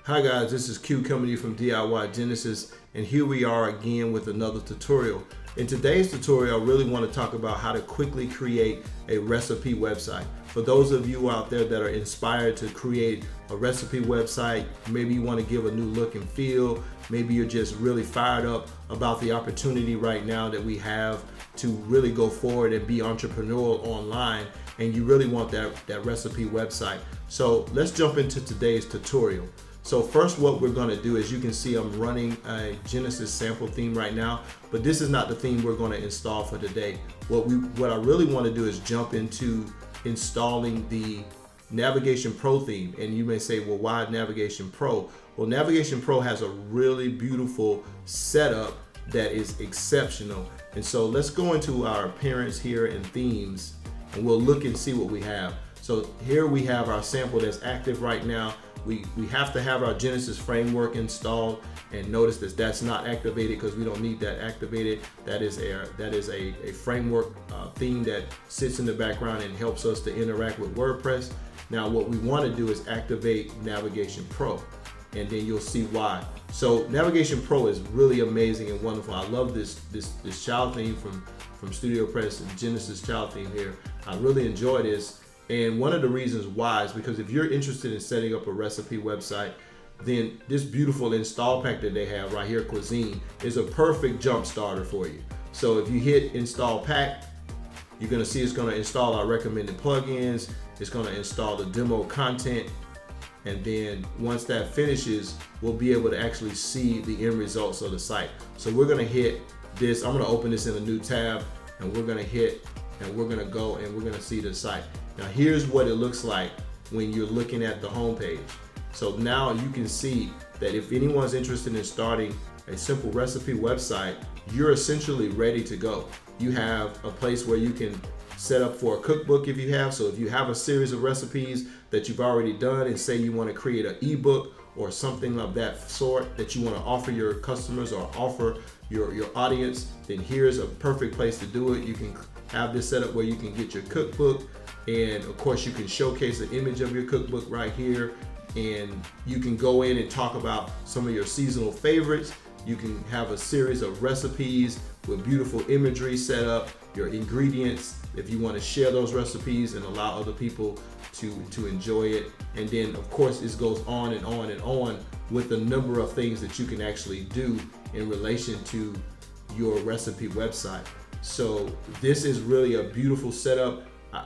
Hi guys, this is Q coming to you from diygenesis, and here we are again with another tutorial. In today's tutorial, I really want to talk about how to quickly create a recipe website. For those of you out there that are inspired to create a recipe website, maybe you want to give a new look and feel, maybe you're just really fired up about the opportunity right now that we have to really go forward and be entrepreneurial online, and you really want that recipe website. So let's jump into today's tutorial. So first, what we're going to do is, you can see I'm running a Genesis sample theme right now, but this is not the theme we're going to install for today. What I really want to do is jump into installing the Navigation Pro theme. And you may say, well, why Navigation Pro? Well, Navigation Pro has a really beautiful setup that is exceptional. And so let's go into our appearance here in themes, and we'll look and see what we have. So here we have our sample that's active right now. We have to have our Genesis framework installed, and notice that that's not activated because we don't need that activated. That is a framework theme that sits in the background and helps us to interact with WordPress. Now what we want to do is activate Navigation Pro, and then you'll see why. So Navigation Pro is really amazing and wonderful. I love this child theme from StudioPress and Genesis child theme here. I really enjoy this. And one of the reasons why is because if you're interested in setting up a recipe website, then this beautiful install pack that they have right here, Cuisine, is a perfect jump starter for you. So if you hit install pack, you're gonna see it's gonna install our recommended plugins, it's gonna install the demo content, and then once that finishes, we'll be able to actually see the end results of the site. So we're gonna hit this, I'm gonna open this in a new tab, and we're gonna hit, and we're gonna go and we're gonna see the site. Now here's what it looks like when you're looking at the home page. So now you can see that if anyone's interested in starting a simple recipe website, you're essentially ready to go. You have a place where you can set up for a cookbook if you have. So if you have a series of recipes that you've already done, and say you want to create an ebook or something of that sort that you want to offer your customers or offer your audience, then here's a perfect place to do it. You can have this set up where you can get your cookbook, and of course you can showcase an image of your cookbook right here, and you can go in and talk about some of your seasonal favorites. You can have a series of recipes with beautiful imagery set up, your ingredients, if you want to share those recipes and allow other people to enjoy it. And then of course it goes on and on and on with the number of things that you can actually do in relation to your recipe website. So this is really a beautiful setup.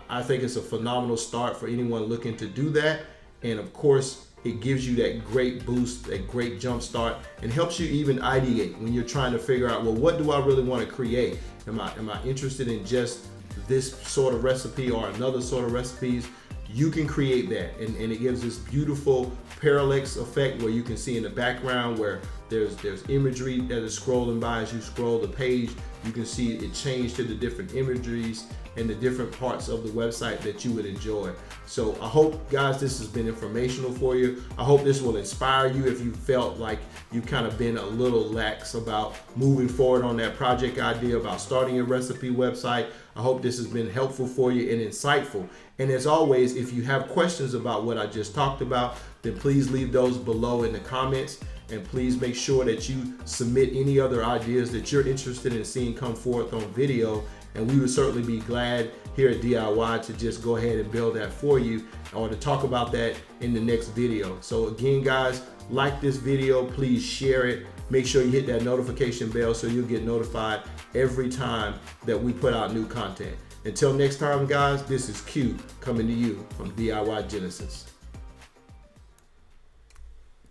I think it's a phenomenal start for anyone looking to do that. And of course, it gives you that great boost, that great jump start, and helps you even ideate when you're trying to figure out, well, what do I really want to create? Am I interested in just this sort of recipe or another sort of recipes? You can create that, and it gives this beautiful parallax effect where you can see in the background where there's imagery that is scrolling by. As you scroll the page, you can see it change to the different imageries and the different parts of the website that you would enjoy. So I hope, guys, this has been informational for you. I hope this will inspire you if you felt like you've kind of been a little lax about moving forward on that project idea about starting a recipe website. I hope this has been helpful for you and insightful. And as always, if you have questions about what I just talked about, then please leave those below in the comments. And please make sure that you submit any other ideas that you're interested in seeing come forth on video. And we would certainly be glad here at DIY to just go ahead and build that for you, or to talk about that in the next video. So again, guys, like this video, please share it. Make sure you hit that notification bell so you'll get notified every time that we put out new content. Until next time, guys, this is Q coming to you from diygenesis.